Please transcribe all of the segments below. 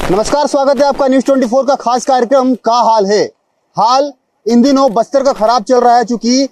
नमस्कार, स्वागत है आपका न्यूज 24 का खास कार्यक्रम का हाल है। हाल इन दिनों बस्तर का खराब चल रहा है, चूंकि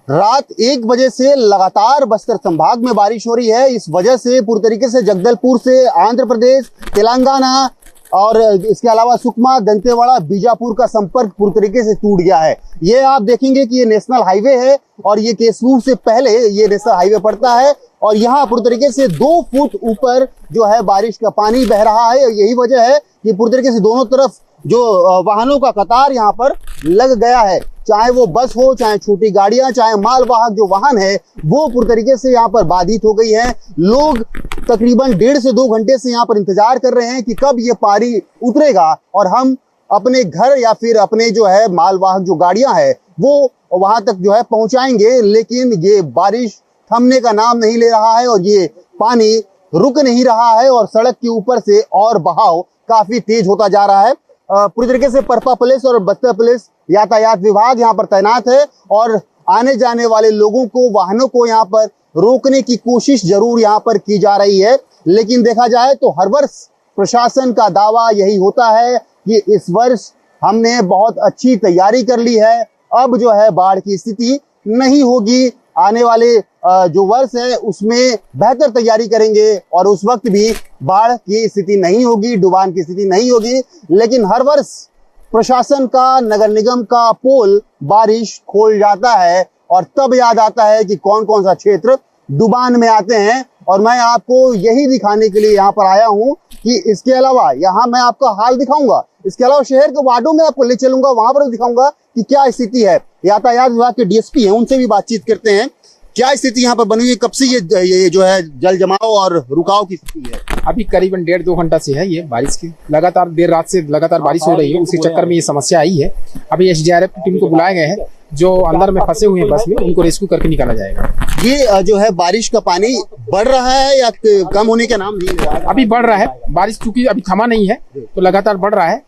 रात 1 बजे से लगातार बस्तर संभाग में बारिश हो रही है। इस वजह से पूरी तरीके से जगदलपुर से आंध्र प्रदेश, तेलंगाना और इसके अलावा सुकमा, दंतेवाड़ा, बीजापुर का संपर्क पूरी तरीके से टूट गया है। ये आप देखेंगे कि ये नेशनल हाईवे है और ये केसरूर से पहले ये नेशनल हाईवे पड़ता है और यहाँ पूरी तरीके से 2 फुट ऊपर जो है बारिश का पानी बह रहा है। यही वजह है कि पूरी तरीके से दोनों तरफ जो वाहनों का कतार यहाँ पर लग गया है, चाहे वो बस हो, चाहे छोटी गाड़ियां, चाहे मालवाहक जो वाहन है, वो पूरी तरीके से यहाँ पर बाधित हो गई है। लोग तकरीबन 1.5 से 2 घंटे से यहाँ पर इंतजार कर रहे हैं कि कब ये पानी उतरेगा और हम अपने घर या फिर अपने जो है मालवाहक जो गाड़ियां है वो वहां तक जो है पहुंचाएंगे। लेकिन ये बारिश थमने का नाम नहीं ले रहा है और ये पानी रुक नहीं रहा है और सड़क के ऊपर से और बहाव काफी तेज होता जा रहा है। पूरी तरीके से परपा पुलिस और बस्तर पुलिस यातायात विभाग यहाँ पर तैनात है और आने जाने वाले लोगों को, वाहनों को यहाँ पर रोकने की कोशिश जरूर यहाँ पर की जा रही है। लेकिन देखा जाए तो हर वर्ष प्रशासन का दावा यही होता है कि इस वर्ष हमने बहुत अच्छी तैयारी कर ली है, अब जो है बाढ़ की स्थिति नहीं होगी। आने वाले जो वर्ष है उसमें बेहतर तैयारी करेंगे और उस वक्त भी बाढ़ की स्थिति नहीं होगी, डुबान की स्थिति नहीं होगी। लेकिन हर वर्ष प्रशासन का, नगर निगम का पोल बारिश खोल जाता है और तब याद आता है कि कौन कौन सा क्षेत्र डुबान में आते हैं। और मैं आपको यही दिखाने के लिए यहाँ पर आया हूँ कि इसके अलावा यहाँ मैं आपका हाल दिखाऊंगा, इसके अलावा शहर के वार्डों में आपको ले चलूंगा, वहां पर दिखाऊंगा कि क्या स्थिति है। यातायात विभाग के डीएसपी हैं, उनसे भी बातचीत करते हैं क्या स्थिति यहाँ पर बनी हुई है, कब से ये जो है जल जमाव और रुकाव की स्थिति है। अभी करीबन 1.5-2 घंटा से है ये बारिश की, लगातार देर रात से लगातार बारिश हो रही है, उसी चक्कर में ये समस्या आई है। अभी एसडीआरएफ की टीम को बुलाए गए हैं, जो अंदर में फंसे हुए हैं बस में, उनको रेस्क्यू करके निकाला जाएगा। ये जो है बारिश का पानी बढ़ रहा है या कम होने का नाम नहीं ले रहा है? अभी बढ़ रहा है, बारिश चूंकि अभी थमा नहीं है तो लगातार बढ़ रहा है।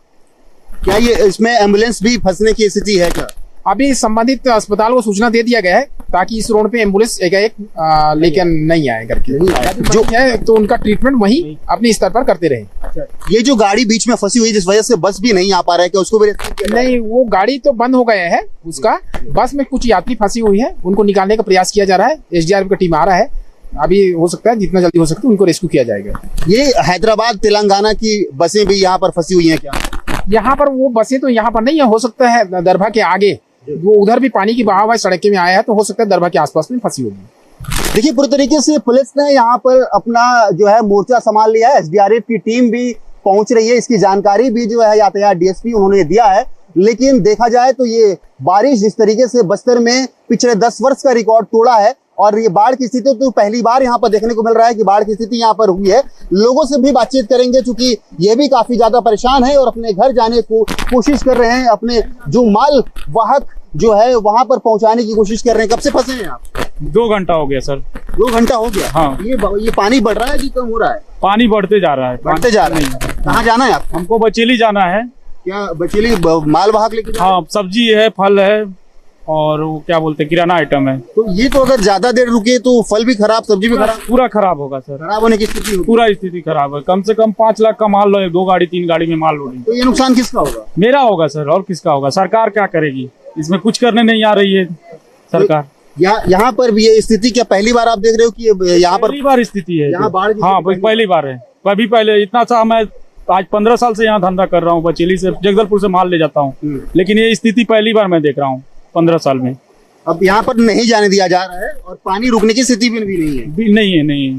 क्या ये इसमें एम्बुलेंस भी फंसने की स्थिति है क्या? अभी संबंधित अस्पताल को सूचना दे दिया गया है ताकि इस रोड पे एम्बुलेंस एकाएक लेकर नहीं आए करके, जो है तो उनका ट्रीटमेंट वहीं अपने स्तर पर करते रहे। ये जो गाड़ी बीच में फंसी हुई जिस वजह से बस भी नहीं आ पा रहा है, क्या उसको भी नहीं, वो गाड़ी तो बंद हो गया है उसका, बस में कुछ यात्री फंसी हुई है, उनको निकालने का प्रयास किया जा रहा है। एसडीआरएफ का टीम आ रहा है, अभी हो सकता है जितना जल्दी हो सकता है उनको रेस्क्यू किया जाएगा। ये हैदराबाद तेलंगाना की बसें भी यहाँ पर फंसी हुई हैं क्या? यहाँ पर वो बसें तो यहाँ पर नहीं है, हो सकता है दरभा के आगे, वो उधर भी पानी की बहाव है, सड़क में आया है, तो हो सकता है दरभा के आसपास में फंसी होगी। देखिए, पूरी तरीके से पुलिस ने यहाँ पर अपना जो है मोर्चा संभाल लिया है। एसडीआरएफ की टीम भी पहुंच रही है, इसकी जानकारी भी जो है यातायात डीएसपी उन्होंने दिया है। लेकिन देखा जाए तो ये बारिश जिस तरीके से बस्तर में पिछले 10 वर्ष का रिकॉर्ड तोड़ा है और ये बाढ़ की स्थिति तो पहली बार यहाँ पर देखने को मिल रहा है कि बाढ़ की स्थिति यहाँ पर हुई है। लोगों से भी बातचीत करेंगे, चूंकि ये भी काफी ज्यादा परेशान है और अपने घर जाने को कोशिश कर रहे हैं, अपने जो माल वाहक जो है वहां पर पहुंचाने की कोशिश कर रहे हैं। कब से फंसे हैं आप? 2 घंटा हो गया सर। 2 घंटा हो गया? हाँ। ये पानी बढ़ रहा है कि कम हो रहा है? पानी बढ़ते जा रहा है। बढ़ते जा रहा है। कहाँ जाना है आपको? हमको बचेली जाना है। क्या बचेली माल वाहक लेके? हाँ, सब्जी है, फल है और वो क्या बोलते हैं किराना आइटम है। तो ये तो अगर ज्यादा देर रुके तो फल भी खराब, सब्जी भी खराब, पूरा खराब होगा सर। खराब होने की स्थिति होगी। पूरा स्थिति खराब है। कम से कम 5 लाख का माल लो, 2 गाड़ी 3 गाड़ी में माल लोडिंग। तो ये नुकसान किसका होगा? मेरा होगा सर, और किसका होगा? सरकार क्या करेगी? इसमें कुछ करने नहीं आ रही है सरकार। यहाँ पर भी ये स्थिति क्या पहली बार आप देख रहे हो कि यहाँ पर पहली बार स्थिति है? यहाँ बाढ़ की हाँ, पहली बार है। कभी पहले इतना सा मैं आज 15 साल से यहाँ धंधा कर रहा हूँ, बचेली से जगदलपुर से माल ले जाता हूँ, लेकिन ये स्थिति पहली बार मैं देख रहा हूँ 15 साल में। अब यहाँ पर नहीं जाने दिया जा रहा है और पानी रुकने की स्थिति भी नहीं है। नहीं है।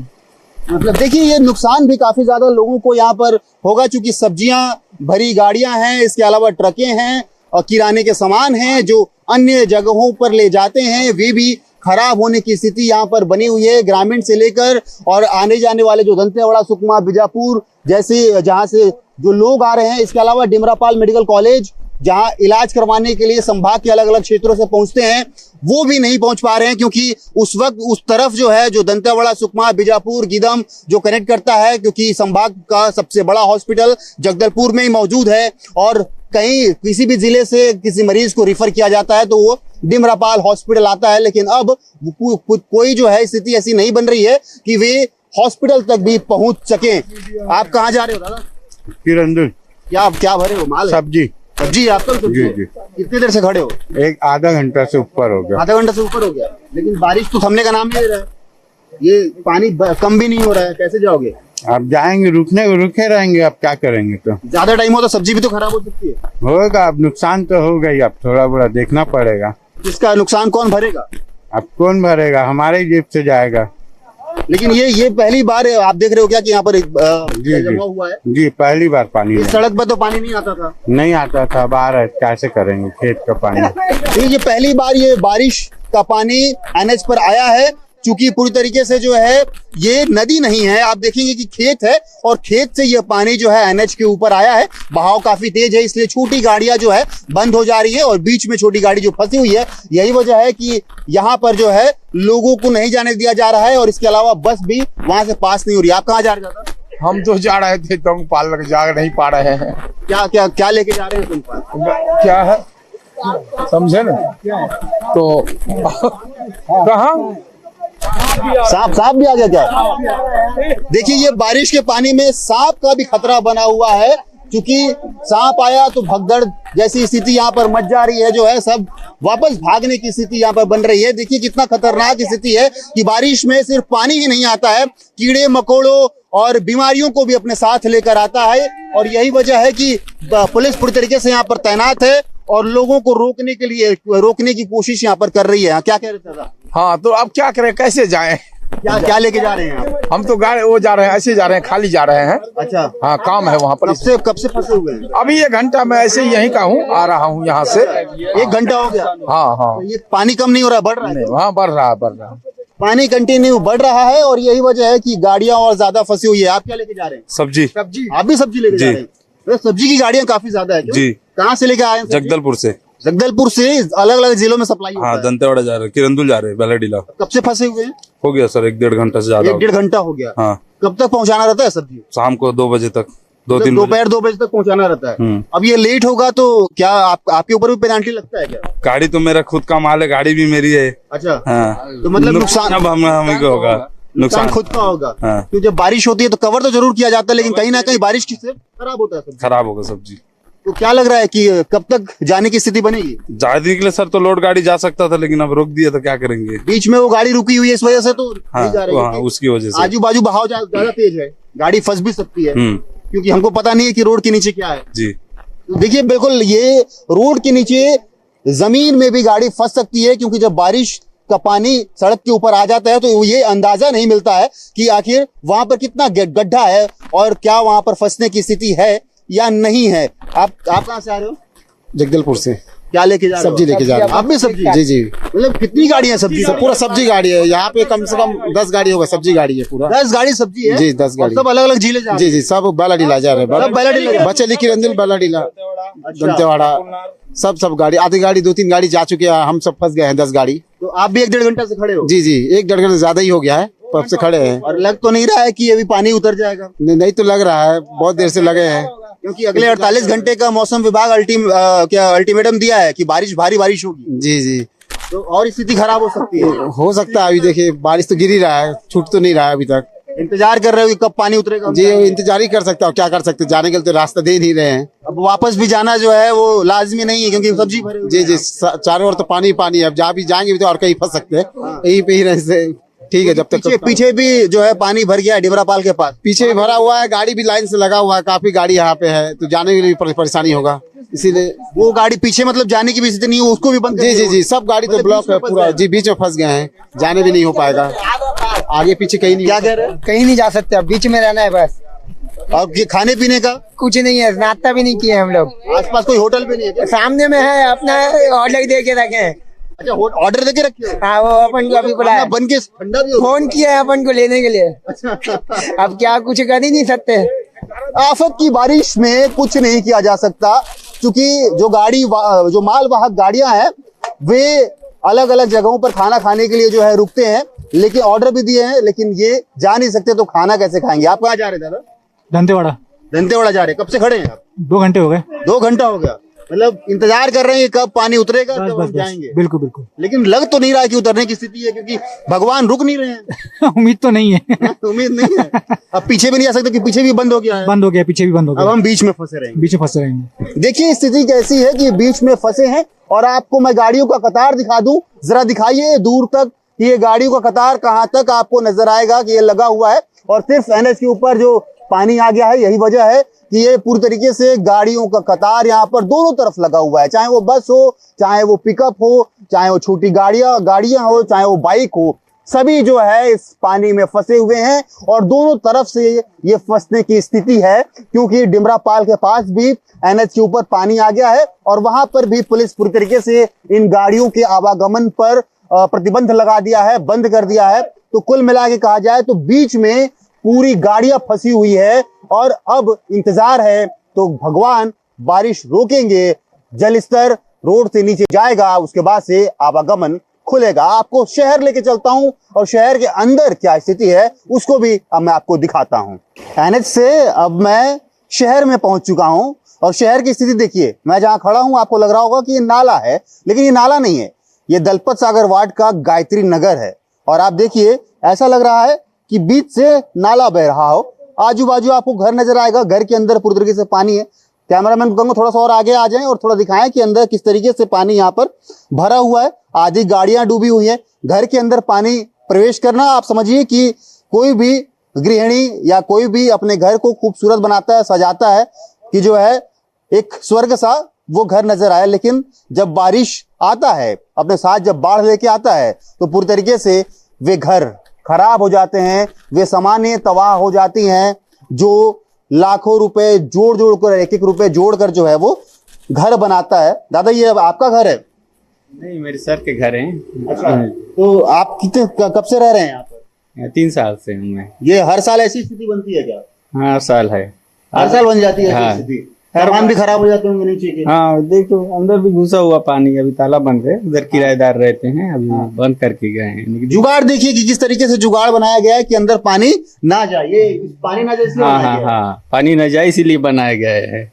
मतलब देखिए, ये नुकसान भी काफी ज्यादा लोगों को यहाँ पर होगा, चूंकि सब्जियां भरी गाड़ियां हैं, इसके अलावा ट्रकें हैं और किराने के सामान हैं जो अन्य जगहों पर ले जाते हैं, वे भी खराब होने की स्थिति यहाँ पर बनी हुई है। ग्रामीण से लेकर और आने जाने वाले जो दंतेवाड़ा, सुकमा, बीजापुर जैसे जहाँ से जो लोग आ रहे हैं, इसके अलावा डिमरापाल मेडिकल कॉलेज जहाँ इलाज करवाने के लिए संभाग के अलग अलग क्षेत्रों से पहुंचते हैं, वो भी नहीं पहुंच पा रहे हैं, क्योंकि उस वक्त उस तरफ जो है जो दंतेवाड़ा, सुकमा, बीजापुर, गीदम जो कनेक्ट करता है, क्योंकि संभाग का सबसे बड़ा हॉस्पिटल जगदलपुर में ही मौजूद है और कहीं किसी भी जिले से किसी मरीज को रिफर किया जाता है तो वो डिमरापाल हॉस्पिटल आता है। लेकिन अब कोई जो है स्थिति ऐसी नहीं बन रही है कि वे हॉस्पिटल तक भी पहुंच सकें। आप कहाँ जा रहे हो दादा? किरंदुल क्या क्या भरे हो माल है? सब्जी सब्जी आपका भी सब्जी जी, है? जी। कितनी देर से खड़े हो? एक आधा घंटा से ऊपर हो गया। आधा घंटा से ऊपर हो गया, लेकिन बारिश तो थमने का नाम नहीं ले रहा है। ये पानी कम भी नहीं हो रहा है, कैसे जाओगे? आप जाएंगे रुके रहेंगे, आप क्या करेंगे? तो ज्यादा टाइम हो तो सब्जी भी तो खराब हो सकती है। होगा, अब नुकसान तो होगा ही, अब थोड़ा बड़ा देखना पड़ेगा। इसका नुकसान कौन भरेगा? अब कौन भरेगा? हमारे ही जेब से जाएगा। लेकिन ये पहली बार है, आप देख रहे हो क्या कि यहाँ पर जी। जमा हुआ है? जी, पहली बार पानी इस सड़क पर तो पानी नहीं आता था। नहीं आता था, अब आ रहा है, कैसे करेंगे खेत का पानी? ये पहली बार ये बारिश का पानी एनएच पर आया है, चूंकि पूरी तरीके से जो है ये नदी नहीं है, आप देखेंगे कि खेत है और खेत से ये पानी जो है एनएच के ऊपर आया है। बहाव काफी तेज है, इसलिए छोटी गाड़ियां जो है बंद हो जा रही है और बीच में छोटी गाड़ी जो फंसी हुई है। यही वजह है कि यहाँ पर जो है लोगों को नहीं जाने दिया जा रहा है और इसके अलावा बस भी वहां से पास नहीं हो रही। आप कहाँ जा रहे थे? हम तो जा रहे थे, तुम पार्लर जा नहीं पा रहे हैं। क्या क्या क्या लेके जा रहे हैं तुम पास? क्या है समझे ना? तो कहाँ सांप भी आ गया क्या? देखिए ये बारिश के पानी में सांप का भी खतरा बना हुआ है, क्योंकि सांप आया तो भगदड़ जैसी स्थिति यहाँ पर मच जा रही है, जो है सब वापस भागने की स्थिति यहाँ पर बन रही है। देखिए कितना खतरनाक स्थिति है कि बारिश में सिर्फ पानी ही नहीं आता है, कीड़े मकोड़ों और बीमारियों को भी अपने साथ लेकर आता है। और यही वजह है कि पुलिस पूरी तरीके से यहाँ पर तैनात है और लोगों को रोकने की कोशिश यहाँ पर कर रही है। क्या कह रहे थे दादा? हाँ, तो अब क्या करें, कैसे जाएं? क्या क्या लेके जा रहे हैं आप? हम तो गाड़ी वो जा रहे हैं, ऐसे जा रहे हैं, खाली जा रहे हैं। अच्छा, हाँ, काम है वहाँ पर। कब से फंसे हुए हैं? अभी 1 घंटा मैं ऐसे यहीं का हूँ, आ रहा हूँ यहाँ से। 1 घंटा हो गया? हाँ हाँ, ये पानी कम नहीं हो रहा, बढ़ रहा है? वहाँ बढ़ रहा है। पानी कंटिन्यू बढ़ रहा है और यही वजह है कि गाड़ियां और ज्यादा फंसी हुई है। आप क्या लेके जा रहे हैं? सब्जी। आप भी सब्जी लेके जा रहे हैं? तो सब्जी की गाड़ियां काफी ज्यादा है। क्यों? जी। कहाँ से लेके आए हैं? जगदलपुर से। जगदलपुर से अलग अलग जिलों में सप्लाई होता हाँ, है। दंतेवाड़ा जा रहे हैं, किरंदुल जा रहे हैं, बेलाडीला। कब से फंसे हुए हैं? हो गया सर 1-1.5 घंटा से ज्यादा। 1-1.5 घंटा हो गया। हाँ, कब तक पहुंचाना रहता है सब्जी? शाम को 2 बजे तक, 2-3 बजे। दोपहर 2 बजे तक पहुंचाना रहता है। अब ये लेट होगा तो क्या आपके ऊपर भी पेनाल्टी लगता है क्या? गाड़ी तो मेरा खुद का माल है, गाड़ी भी मेरी है। अच्छा, हाँ, तो मतलब नुकसान अब हमें को होगा। नुकसान खुद का होगा। हाँ। तो जब बारिश होती है तो कवर तो जरूर किया जाता है, लेकिन कहीं ना कहीं बारिश की से खराब होता है सब्जी। खराब होगा सब्जी। तो क्या लग रहा है कि कब तक जाने की स्थिति बनेगी? जाने के लिए सर तो लोड गाड़ी जा सकता था, लेकिन अब रोक दिया तो क्या करेंगे? बीच में वो गाड़ी रुकी हुई है, इस वजह से तो नहीं जा रही है। हाँ, उसकी वजह से। आजू बाजू बहाव ज्यादा तेज है, गाड़ी फंस भी सकती है, हम्म, क्योंकि हमको पता नहीं है कि रोड के नीचे क्या है। जी। तो देखिए बिल्कुल ये रोड के नीचे जमीन में भी गाड़ी फंस सकती है, क्योंकि जब बारिश का पानी सड़क के ऊपर आ जाता है तो ये अंदाजा नहीं मिलता है कि आखिर वहां पर कितना गड्ढा है और क्या वहां पर फंसने की स्थिति है या नहीं है। आप कहाँ से आ रहे हो? जगदलपुर से। क्या लेके जा रहे हो? सब्जी लेके जा रहे हैं। आप भी सब्जी? जी जी, मतलब कितनी गाड़ियां सब्जी? पूरा सब्जी गाड़ी है यहाँ पे, कम से कम 10 गाड़ी होगा, सब्जी गाड़ी है पूरा। 10 गाड़ी सब्जी है? जी, 10 गाड़ी। और सब अलग अलग जिले जा रहे जी जी, सब बेलाडीला जा रहे सब बेलाडीला जा हैं, रहे बचेली किरंदुल बेलाडीला अच्छा। दंतेवाड़ा, सब गाड़ी, आधी गाड़ी 2-3 गाड़ी जा चुके हैं, हम सब फंस गए हैं 10 गाड़ी। तो आप भी 1-1.5 घंटा से खड़े हो? जी जी, 1-1.5 घंटे ज्यादा ही हो गया है, कब से खड़े हैं। और लग तो नहीं रहा है कि अभी पानी उतर जाएगा? नहीं तो लग रहा है, बहुत देर से लगे हैं, क्योंकि अगले 48 घंटे का मौसम विभाग अल्टीमेटम दिया है कि भारी बारिश होगी। जी जी, तो और स्थिति खराब हो सकती है। हो सकता है। अभी देखिए बारिश तो गिर ही रहा है, छूट तो नहीं रहा है अभी तक। इंतजार कर रहे हो कि कब पानी उतरेगा? जी, इंतजार ही कर सकता हूँ, क्या कर सकते, जाने के लिए तो रास्ता दे नहीं रहे हैं। अब वापस भी जाना जो है वो लाजमी नहीं है, क्योंकि सब्जी भरे हुए जी हैं। जी, चारों ओर तो पानी पानी है, अब जहाँ भी जाएंगे भी तो और कहीं फंस सकते हैं, यहीं पे ही रहने से ठीक है। जब तक पीछे भी जो है पानी भर गया है डिबरापाल के पास। पीछे भी भरा हुआ है, गाड़ी भी लाइन से लगा हुआ है, काफी गाड़ी यहाँ पे है, तो जाने के लिए भी परेशानी होगा, इसीलिए। वो गाड़ी पीछे मतलब जाने की भी स्थिति नहीं है, उसको भी बंद कर जी दिया जी जी, सब गाड़ी तो मतलब ब्लॉक बीच में है फंस पूरा। गए। जी, बीच में फंस गए हैं, जाने भी नहीं हो पाएगा, आगे पीछे कहीं नहीं। क्या कह रहे हैं? कहीं नहीं जा सकते, अब बीच में रहना है बस। और ये खाने पीने का कुछ नहीं है, नाश्ता भी नहीं किए हम लोग। आसपास कोई होटल भी नहीं है क्या? सामने में है, अपना ऑर्डर दे के रखे हैं। अच्छा, ऑर्डर देके रखे हो? हाँ, वो अपन को अभी बुलाया, बन के ठंडा भी हो? फोन किया है अपन को लेने के लिए। अब क्या कुछ कर ही नहीं सकते। आफत की बारिश में कुछ नहीं किया जा सकता, क्योंकि जो मालवाहक गाड़ियां हैं वे अलग अलग जगहों पर खाना खाने के लिए जो है रुकते हैं, लेकिन ऑर्डर भी दिए हैं, लेकिन ये जा नहीं सकते तो खाना कैसे खाएंगे? आप कहाँ जा रहे थे दादा? दंतेवाड़ा। दंतेवाड़ा जा रहे, कब से खड़े हैं आप? 2 घंटे हो गए। 2 घंटा हो गया। मतलब इंतजार कर रहे हैं कि कब पानी उतरेगा तब हम जाएंगे। बिल्कुल बिल्कुल। लेकिन लग तो नहीं रहा है कि उतरने की स्थिति है, क्योंकि भगवान रुक नहीं रहे हैं। उम्मीद तो नहीं है। उम्मीद नहीं है। अब पीछे भी नहीं आ सकते कि पीछे भी बंद हो गया है। बंद हो गया, पीछे भी बंद हो अब गया, हम बीच में फंसे रहेंगे। बीच में फंसे रहेंगे। देखिए स्थिति कैसी है कि बीच में फंसे हैं, और आपको मैं गाड़ियों का कतार दिखा दूं, जरा दिखाइए दूर तक कि ये गाड़ियों का कतार कहां तक आपको नजर आएगा कि ये लगा हुआ है। और सिर्फ एनएच के ऊपर जो पानी आ गया है, यही वजह है कि ये पूरी तरीके से गाड़ियों का कतार यहाँ पर दोनों तरफ लगा हुआ है, चाहे वो बस हो, चाहे वो पिकअप हो, चाहे वो छोटी गाड़ियां हो, चाहे वो बाइक हो, सभी जो है इस पानी में फंसे हुए हैं। और दोनों तरफ से ये फंसने की स्थिति है, क्योंकि डिमरापाल के पास भी एनएच के ऊपर पानी आ गया है, और वहां पर भी पुलिस पूरी तरीके से इन गाड़ियों के आवागमन पर प्रतिबंध लगा दिया है, बंद कर दिया है। तो कुल मिला के कहा जाए तो बीच में पूरी गाड़ियां फंसी हुई है, और अब इंतजार है तो भगवान बारिश रोकेंगे, जल स्तर रोड से नीचे जाएगा, उसके बाद से आवागमन खुलेगा। आपको शहर लेके चलता हूं, और शहर के अंदर क्या स्थिति है उसको भी अब मैं आपको दिखाता हूं। एनएच से अब मैं शहर में पहुंच चुका हूं, और शहर की स्थिति देखिए। मैं जहां खड़ा हूं आपको लग रहा होगा कि ये नाला है, लेकिन ये नाला नहीं है, ये दलपत सागर वार्ड का गायत्री नगर है। और आप देखिए ऐसा लग रहा है कि बीच से नाला बह रहा हो, आजू बाजू आपको घर नजर आएगा, घर के अंदर पूरी तरीके से पानी है। कैमरामैन को कहूंगा थोड़ा सा और आगे आ जाएं और थोड़ा दिखाएं कि अंदर किस तरीके से पानी यहाँ पर भरा हुआ है। आधी गाड़ियां डूबी हुई हैं, घर के अंदर पानी प्रवेश करना, आप समझिए कि कोई भी गृहिणी या कोई भी अपने घर को खूबसूरत बनाता है, सजाता है कि जो है एक स्वर्ग सा वो घर नजर आए। लेकिन जब बारिश आता है, अपने साथ जब बाढ़ लेके आता है, तो पूरी तरीके से वे घर खराब हो जाते हैं, वे सामान्य तबाह हो जाती हैं। जो लाखों रुपए जोड़ जोड़ कर, एक एक रुपए जोड़ कर जो है वो घर बनाता है। दादा ये आपका घर है? नहीं, मेरे सर के घर हैं। अच्छा, तो आप कितने कब से रह रहे हैं यहाँ पर? 3 साल से हूँ मैं। ये हर साल ऐसी स्थिति बनती है क्या? हाँ, हर साल है। हर साल बन जाती है हाँ। ऐसी स्थिति? सामान भी खराब हो जाते होंगे नीचे के? हाँ, देखो अंदर भी घुसा हुआ पानी, अभी ताला बंद है, उधर किराएदार रहते हैं, अभी बंद करके गए हैं। जुगाड़ देखिए कि किस तरीके से जुगाड़ बनाया गया है कि अंदर पानी ना जाए। ये पानी ना जाए इसलिए हाँ बनाया हाँ गया है। हाँ, पानी न जाए इसीलिए बनाए गए हैं।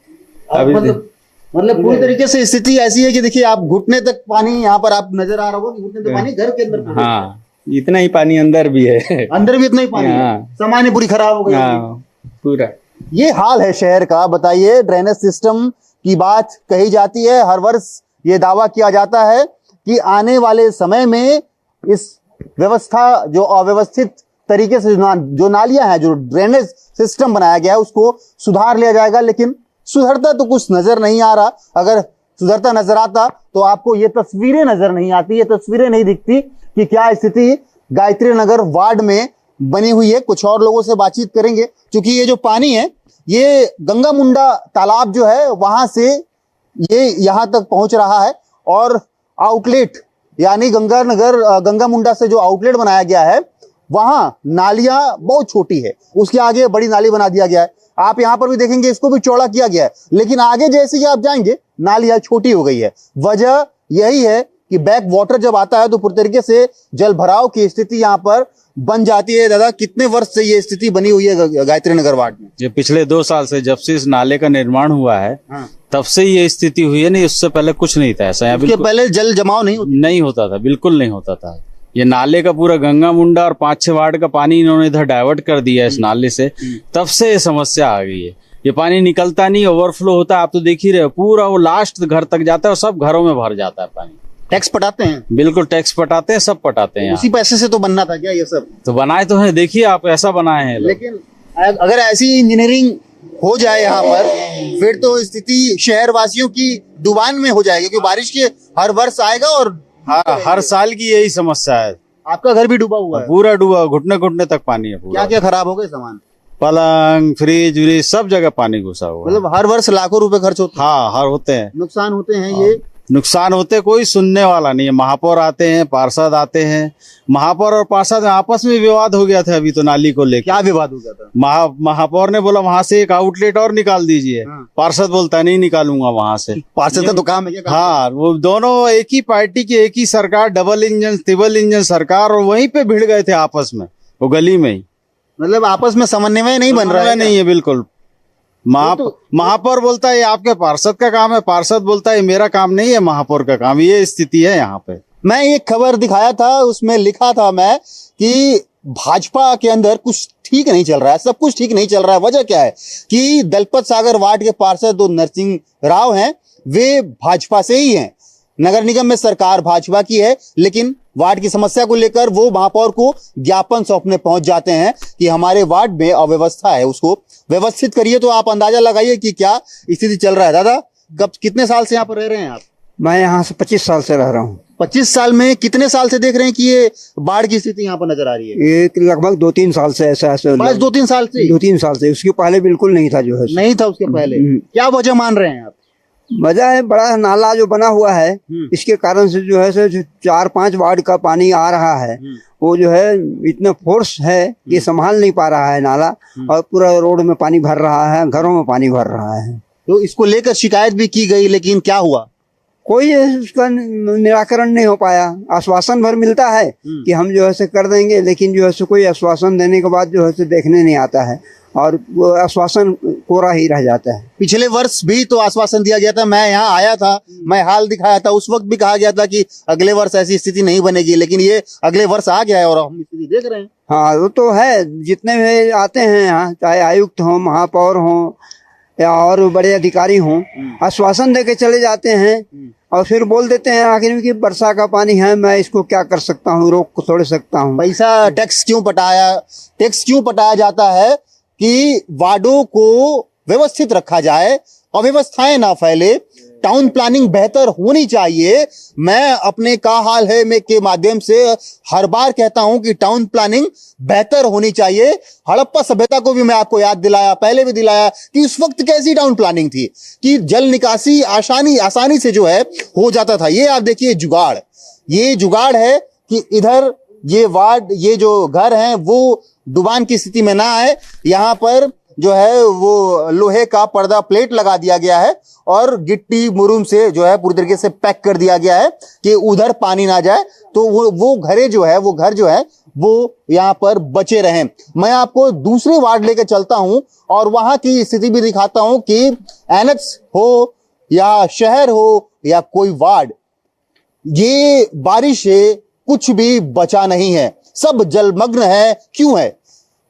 अभी मतलब पूरी तरीके से स्थिति ऐसी है कि देखिए आप घुटने तक पानी यहाँ पर आप नजर आ रहा होगा कि घुटने तक पानी घर के अंदर। हाँ, इतना ही पानी अंदर भी है। अंदर भी इतना ही पानी है। हाँ। सामान्य पूरी खराब हो गई। हाँ, पूरा ये हाल है शहर का। बताइए, ड्रेनेज सिस्टम की बात कही जाती है, हर वर्ष ये दावा किया जाता है कि आने वाले समय में इस व्यवस्था, जो अव्यवस्थित तरीके से जो नालियां हैं, जो ड्रेनेज सिस्टम बनाया गया है, उसको सुधार लिया जाएगा। लेकिन सुधरता तो कुछ नजर नहीं आ रहा। अगर सुधरता नजर आता तो आपको ये तस्वीरें नजर नहीं आती, ये तस्वीरें नहीं दिखती कि क्या स्थिति गायत्री नगर वार्ड में बनी हुई है। कुछ और लोगों से बातचीत करेंगे, क्योंकि ये जो पानी है, ये गंगा मुंडा तालाब जो है वहां से ये यहां तक पहुंच रहा है, और आउटलेट यानी गंगा मुंडा से जो आउटलेट बनाया गया है, वहां नालियां बहुत छोटी है, उसके आगे बड़ी नाली बना दिया गया है। आप यहां पर भी देखेंगे इसको भी चौड़ा किया गया है, लेकिन आगे जैसे ही आप जाएंगे नालियां छोटी हो गई है। वजह यही है कि बैक वाटर जब आता है तो पूरी तरीके से जल भराव की स्थिति यहाँ पर बन जाती है। दादा, कितने वर्ष से ये स्थिति बनी हुई है गायत्री नगर वार्ड में? ये पिछले 2 साल से, जब से इस नाले का निर्माण हुआ है, हाँ। तब से ये स्थिति हुई है। नहीं, उससे पहले कुछ नहीं था ऐसा। इसके पहले जल जमाव नहीं होता था, बिल्कुल नहीं होता था। ये नाले का पूरा गंगा मुंडा और 5-6 वार्ड का पानी इन्होंने इधर डाइवर्ट कर दिया है इस नाले से, तब से ये समस्या आ गई है। ये पानी निकलता नहीं, ओवरफ्लो होता है, आप तो देख ही रहे हो, पूरा वो लास्ट घर तक जाता है और सब घरों में भर जाता है पानी। टैक्स पटाते हैं? बिल्कुल टैक्स पटाते हैं, सब पटाते हैं। उसी पैसे से तो बनना था क्या ये सब? तो बनाए तो है, देखिए आप, ऐसा बनाए हैं लोग। लेकिन अगर ऐसी इंजीनियरिंग हो जाए यहाँ पर, फिर तो स्थिति शहर वासियों की डुबान में हो जाएगी, क्योंकि बारिश के हर वर्ष आएगा और हर साल की यही समस्या है। आपका घर भी डूबा हुआ है? पूरा डूबा, घुटने घुटने तक पानी है पूरा। क्या क्या खराब हो गए सामान? पलंग, फ्रिज व्रिज सब जगह पानी घुसा हुआ है। मतलब हर वर्ष लाखों रुपए खर्च होते हैं? हाँ, हर होते हैं, नुकसान होते हैं। ये नुकसान होते, कोई सुनने वाला नहीं है। महापौर आते हैं, पार्षद आते हैं, महापौर और पार्षद में आपस में विवाद हो गया था अभी तो नाली को लेकर। क्या विवाद हो गया था? महापौर ने बोला वहां से एक आउटलेट और निकाल दीजिए, पार्षद बोलता नहीं निकालूंगा वहां से। पार्षद का तो काम है क्या? हाँ, वो दोनों एक ही पार्टी की, एक ही सरकार, डबल इंजन ट्रिपल इंजन सरकार, और वहीं पे भिड़ गए थे आपस में, वो गली में ही। मतलब आपस में समन्वय नहीं बन रहा है? नहीं है बिल्कुल। महापौर बोलता है ये आपके पार्षद का काम है, पार्षद बोलता है ये मेरा काम नहीं है, महापौर का काम। ये स्थिति है यहाँ पे। मैं एक खबर दिखाया था, उसमें लिखा था मैं कि भाजपा के अंदर कुछ ठीक नहीं चल रहा है, सब कुछ ठीक नहीं चल रहा है। वजह क्या है कि दलपत सागर वार्ड के पार्षद जो नरसिंह राव हैं वे भाजपा से ही हैं। नगर निगम में सरकार भाजपा की है, लेकिन वार्ड की समस्या को लेकर वो महापौर को ज्ञापन सौंपने पहुंच जाते हैं कि हमारे वार्ड में अव्यवस्था है, उसको व्यवस्थित करिए। तो आप अंदाजा लगाइए कि क्या स्थिति चल रहा है। दादा, कब कितने साल से यहाँ पर रह रहे हैं आप? मैं यहाँ से 25 साल से रह रहा हूँ। 25 साल में कितने साल से देख रहे हैं कि ये बाढ़ की स्थिति यहाँ पर नजर आ रही है? एक लगभग 2-3 साल से ऐसा बस 2-3 साल से? 2-3 साल से। उसके पहले बिल्कुल नहीं था, जो है नहीं था उसके पहले। क्या वजह मान रहे हैं आप? वजह है बड़ा नाला जो बना हुआ है, इसके कारण से जो है जो 4-5 वार्ड का पानी आ रहा है, वो जो है इतना फोर्स है कि संभाल नहीं पा रहा है नाला, और पूरा रोड में पानी भर रहा है, घरों में पानी भर रहा है। तो इसको लेकर शिकायत भी की गई, लेकिन क्या हुआ? कोई उसका निराकरण नहीं हो पाया। आश्वासन भर मिलता है कि हम जो है कर देंगे, लेकिन जो है कोई आश्वासन देने के बाद जो है देखने नहीं आता है, और वो आश्वासन कोरा ही रह जाता है। पिछले वर्ष भी तो आश्वासन दिया गया था, मैं यहाँ आया था, मैं हाल दिखाया था, उस वक्त भी कहा गया था कि अगले वर्ष ऐसी स्थिति नहीं बनेगी, लेकिन ये अगले वर्ष आ गया है और हम स्थिति देख रहे हैं। हाँ, वो तो है। जितने भी आते हैं यहाँ, चाहे आयुक्त हो, महापौर हो या और बड़े अधिकारी हों, आश्वासन देके चले जाते हैं और फिर बोल देते हैं आखिर में कि वर्षा का पानी है, मैं इसको क्या कर सकता हूँ, रोक थोड़े सकता हूँ। पैसा टैक्स क्यों पटाया जाता है कि वार्डों को व्यवस्थित रखा जाए, अव्यवस्थाएं ना फैले, टाउन प्लानिंग बेहतर होनी चाहिए। मैं अपने का हाल है में के माध्यम से हर बार कहता हूं कि टाउन प्लानिंग बेहतर होनी चाहिए। हड़प्पा सभ्यता को भी मैं आपको याद दिलाया, पहले भी दिलाया कि उस वक्त कैसी टाउन प्लानिंग थी कि जल निकासी आसानी से जो है हो जाता था। ये आप देखिए ये जुगाड़ है कि इधर ये वार्ड, ये जो घर हैं वो डुबान की स्थिति में ना आए। यहाँ पर जो है वो लोहे का पर्दा प्लेट लगा दिया गया है और गिट्टी मुरुम से जो है पूरी तरीके से पैक कर दिया गया है कि उधर पानी ना जाए, तो वो घर जो है वो यहाँ पर बचे रहें। मैं आपको दूसरे वार्ड लेकर चलता हूं और वहां की स्थिति भी दिखाता हूं कि एनेक्स हो या शहर हो या कोई वार्ड, ये बारिश से कुछ भी बचा नहीं है, सब जलमग्न है। क्यों है?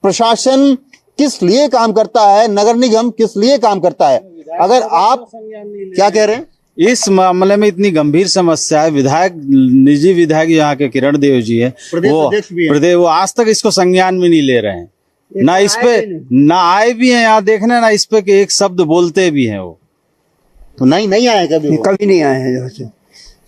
प्रशासन किस लिए काम करता है, नगर निगम किस लिए काम करता है? अगर आप क्या कह रहे हैं? इस मामले में इतनी गंभीर समस्या है। निजी विधायक यहाँ के किरण देव जी है, वो आज तक इसको संज्ञान में नहीं ले रहे हैं, ना इस पे ना आए भी हैं यहाँ देखने, ना इस पे एक शब्द बोलते भी हैं। वो तो नहीं आए कभी नहीं आए हैं। जो है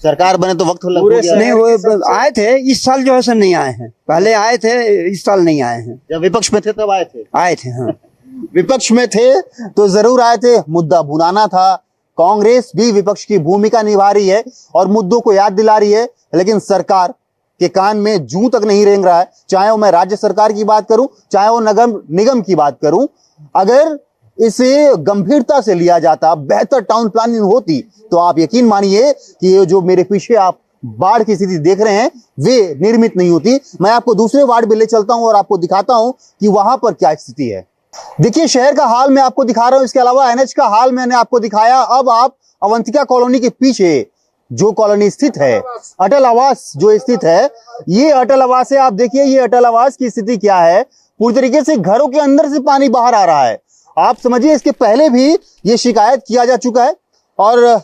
सरकार बने तो वक्त लग गया। नहीं, वो आए थे इस साल, जो है नहीं आए हैं। पहले आए थे, इस साल नहीं आए हैं। जब विपक्ष में थे तब आए थे। हाँ। विपक्ष में थे तो जरूर आए थे, मुद्दा भुनाना था। कांग्रेस भी विपक्ष की भूमिका निभा रही है और मुद्दों को याद दिला रही है, लेकिन सरकार के कान में जूं तक नहीं रेंग रहा है। चाहे वो मैं राज्य सरकार की बात करूं, चाहे वो नगर निगम की बात करूं, अगर इसे गंभीरता से लिया जाता, बेहतर टाउन प्लानिंग होती, तो आप यकीन मानिए कि ये जो मेरे पीछे आप बाढ़ की स्थिति देख रहे हैं वे निर्मित नहीं होती। मैं आपको दूसरे वार्ड में ले चलता हूं और आपको दिखाता हूं कि वहां पर क्या स्थिति है। देखिए, शहर का हाल मैं आपको दिखा रहा हूं, इसके अलावा एनएच का हाल मैंने आपको दिखाया। अब आप अवंतिका कॉलोनी के पीछे जो कॉलोनी स्थित है, अटल आवास जो स्थित है, ये अटल आवास है। आप देखिए ये अटल आवास की स्थिति क्या है। पूरी तरीके से घरों के अंदर से पानी बाहर आ रहा है। आप समझिए इसके पहले भी ये शिकायत किया जा चुका है और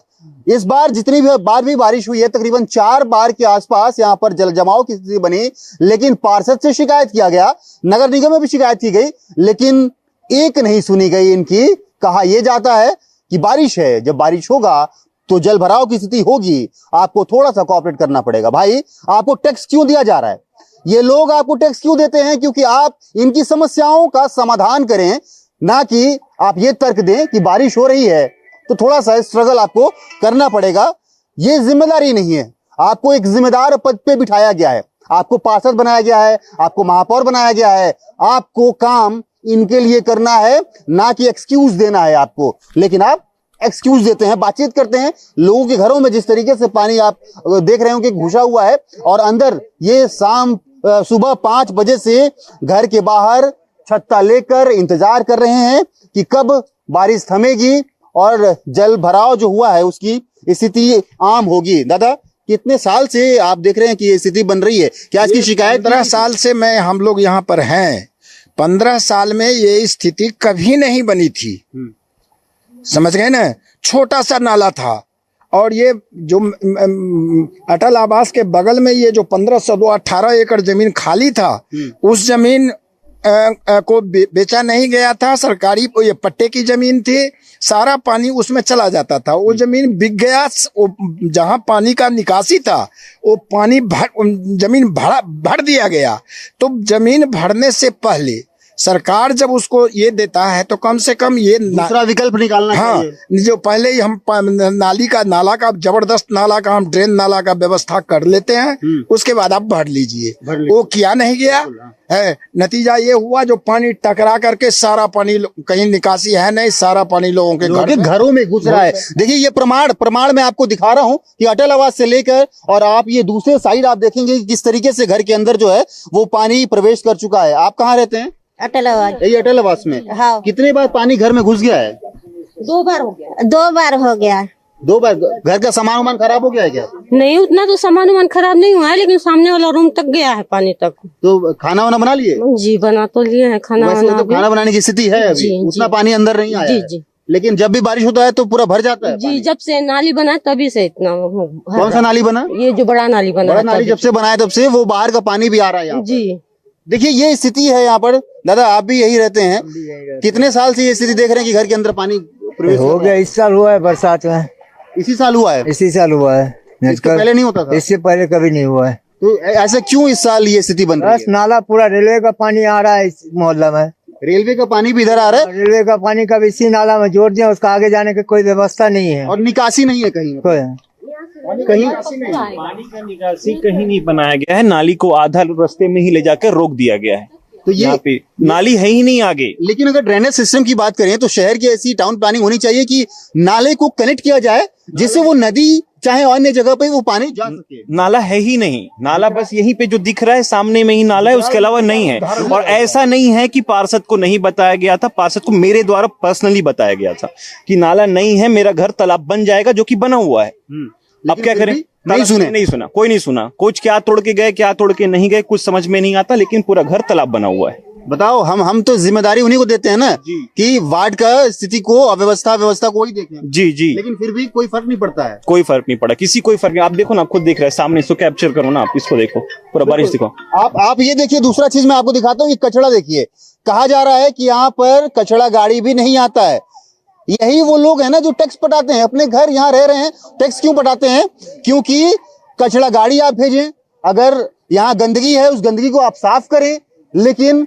इस बार जितनी बार भी बारिश हुई है, तकरीबन 4 बार के आसपास यहाँ पर जल जमाव की स्थिति बनी, लेकिन पार्षद से शिकायत किया गया, नगर निगम में भी शिकायत की गई, लेकिन एक नहीं सुनी गई इनकी। कहा यह जाता है कि बारिश है, जब बारिश होगा तो जल भराव की स्थिति होगी, आपको थोड़ा सा कोऑपरेट करना पड़ेगा। भाई, आपको टैक्स क्यों दिया जा रहा है? ये लोग आपको टैक्स क्यों देते हैं? क्योंकि आप इनकी समस्याओं का समाधान करें, ना कि आप ये तर्क दें कि बारिश हो रही है तो थोड़ा सा स्ट्रगल आपको करना पड़ेगा। ये जिम्मेदारी नहीं है। आपको एक जिम्मेदार पद पे बिठाया गया है, आपको पार्षद बनाया गया है, आपको महापौर बनाया गया है, आपको काम इनके लिए करना है, ना कि एक्सक्यूज देना है आपको। लेकिन आप एक्सक्यूज देते हैं, बातचीत करते हैं। लोगों के घरों में जिस तरीके से पानी आप देख रहे हो कि घुसा हुआ है, और अंदर ये सुबह 5 बजे से घर के बाहर छत्ता लेकर इंतजार कर रहे हैं कि कब बारिश थमेगी और जल भराव जो हुआ है उसकी स्थिति आम होगी। दादा, कितने साल से आप देख रहे हैं कि ये स्थिति बन रही है? क्या इसकी शिकायत? 15 साल से हम लोग यहाँ पर हैं। 15 साल में ये स्थिति कभी नहीं बनी थी, समझ गए ना। छोटा सा नाला था और ये जो अटल आवास के बगल में ये जो 18 एकड़ जमीन खाली था, उस जमीन को बेचा नहीं गया था। सरकारी ये पट्टे की जमीन थी, सारा पानी उसमें चला जाता था। वो जमीन बिक गया। जहां पानी का निकासी था वो पानी जमीन भर दिया गया। तो जमीन भरने से पहले सरकार जब उसको ये देता है तो कम से कम ये दूसरा विकल्प निकालना चाहिए। जो पहले ही हम नाला का जबरदस्त नाला का हम ड्रेन नाला का व्यवस्था कर लेते हैं, उसके बाद आप भर लीजिए। वो किया नहीं गया है। नतीजा ये हुआ जो पानी टकरा करके सारा पानी कहीं निकासी है नहीं, सारा पानी लोगों के घरों में घुस रहा है। देखिए ये प्रमाण मैं आपको दिखा रहा हूं कि अटल आवास से लेकर और आप ये दूसरे साइड आप देखेंगे कि किस तरीके से घर के अंदर जो है वो पानी प्रवेश कर चुका है। आप कहाँ रहते हैं? अटल आवास। यही अटल आवास में? हाँ। कितने बार पानी घर में घुस गया है? 2 बार हो गया। 2 बार हो गया। 2 बार? घर का सामान खराब हो गया है क्या? नहीं, उतना तो सामान खराब नहीं हुआ है, लेकिन सामने वाला रूम तक गया है पानी तक। तो खाना वाना बना लिए? जी बना तो लिए हैं खाना वैसे वाना। तो खाना बनाने की स्थिति है अभी, उतना पानी अंदर नहीं आया है। जी। लेकिन जब भी बारिश होता है तो पूरा भर जाता है जी, पानी। जब से नाली बना तभी से इतना। कौन सा नाली बना? ये जो बड़ा नाली बना। बड़ा नाली जब से बनाया तब से वो बाहर का पानी भी आ रहा है यहाँ जी। देखिए ये स्थिति है यहाँ पर। दादा, आप भी यही रहते हैं? कितने साल से ये स्थिति देख रहे हैं कि घर के अंदर पानी प्रवेश हो गया? इस साल हुआ है बरसात में। इसी साल हुआ है? इसी साल हुआ है। इससे पहले नहीं होता था? इससे पहले कभी नहीं हुआ है। तो ऐसा क्यों इस साल ये स्थिति बन रही बस है? नाला पूरा रेलवे का पानी आ रहा है इस मोहल्ला में। रेलवे का पानी भी इधर आ रहा है? रेलवे का पानी का इसी नाला में जोड़ दिया, उसका आगे जाने की कोई व्यवस्था नहीं है और निकासी नहीं है कहीं कहीं पानी का निकासी कहीं नहीं बनाया गया है। नाली को आधा रास्ते में ही ले जाकर रोक दिया गया है। तो ये यहाँ पे नाली है ही नहीं आगे। लेकिन अगर ड्रेनेज सिस्टम की बात करें तो शहर की ऐसी टाउन प्लानिंग होनी चाहिए कि नाले को कनेक्ट किया जाए जिससे वो नदी चाहे अन्य जगह पे वो पानी जा सके। नाला है ही नहीं। नाला बस यहीं पे जो दिख रहा है सामने में ही नाला है, उसके अलावा नहीं है। और ऐसा नहीं है कि पार्षद को नहीं बताया गया था, पार्षद को मेरे द्वारा पर्सनली बताया गया था कि नाला नहीं है, मेरा घर तालाब बन जाएगा, जो कि बना हुआ है। अब क्या करें? नहीं सुना, कोई नहीं सुना। कुछ क्या तोड़ के गए, क्या तोड़ के नहीं गए, कुछ समझ में नहीं आता, लेकिन पूरा घर तालाब बना हुआ है। बताओ, हम तो जिम्मेदारी उन्हीं को देते हैं ना कि वार्ड का स्थिति को व्यवस्था को ही देखें। जी जी। लेकिन फिर भी कोई फर्क नहीं पड़ता है। कोई फर्क नहीं पड़ा, कोई फर्क नहीं। आप देखो ना, आप खुद देख रहे हैं सामने, इसको कैप्चर करो ना, आप इसको देखो, पूरा बारिश दिखो। आप ये देखिए। दूसरा चीज मैं आपको दिखाता हूँ, ये कचरा देखिए। कहा जा रहा है कि यहाँ पर कचरा गाड़ी भी नहीं आता है। यही वो लोग हैं ना जो टैक्स पटाते हैं, अपने घर यहाँ रह रहे हैं, टैक्स क्यों पटाते हैं? क्योंकि कचरा गाड़ी आप भेजें, अगर यहाँ गंदगी है उस गंदगी को आप साफ करें, लेकिन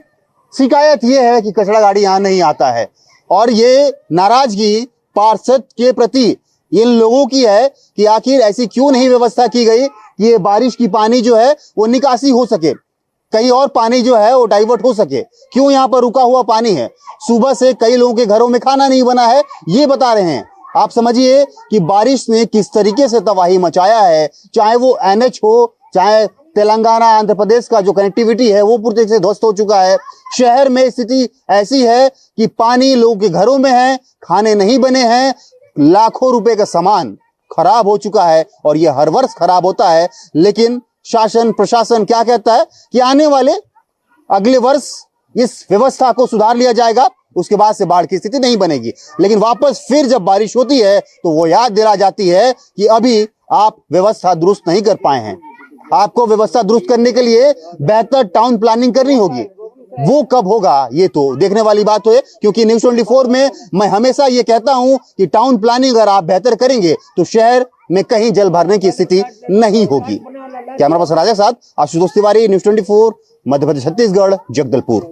शिकायत ये है कि कचरा गाड़ी यहाँ नहीं आता है। और ये नाराजगी पार्षद के प्रति इन लोगों की है कि आखिर ऐसी क्यों नहीं व्यवस्था की गई कि ये बारिश की पानी जो है वो निकासी हो सके, कहीं और पानी जो है वो डाइवर्ट हो सके। क्यों यहाँ पर रुका हुआ पानी है? सुबह से कई लोगों के घरों में खाना नहीं बना है, ये बता रहे हैं। आप समझिए कि बारिश ने किस तरीके से तबाही मचाया है। चाहे वो एनएच हो, चाहे तेलंगाना आंध्र प्रदेश का जो कनेक्टिविटी है वो पूरी तरीके से ध्वस्त हो चुका है। शहर में स्थिति ऐसी है कि पानी लोगों के घरों में है, खाने नहीं बने हैं, लाखों रुपए का सामान खराब हो चुका है और ये हर वर्ष खराब होता है। लेकिन शासन प्रशासन क्या कहता है कि आने वाले अगले वर्ष इस व्यवस्था को सुधार लिया जाएगा, उसके बाद से बाढ़ की स्थिति नहीं बनेगी। लेकिन वापस फिर जब बारिश होती है तो वो याद दिला जाती है कि अभी आप व्यवस्था दुरुस्त नहीं कर पाए हैं। आपको व्यवस्था दुरुस्त करने के लिए बेहतर टाउन प्लानिंग करनी होगी। वो कब होगा ये तो देखने वाली बात है, क्योंकि न्यूज़ 24 में मैं हमेशा ये कहता हूं कि टाउन प्लानिंग अगर आप बेहतर करेंगे तो शहर में कहीं जल भरने की स्थिति नहीं होगी। कैमरा पर्सन राजा के साथ आशुतोष तिवारी, न्यूज़ 24, मध्य प्रदेश, छत्तीसगढ़, जगदलपुर।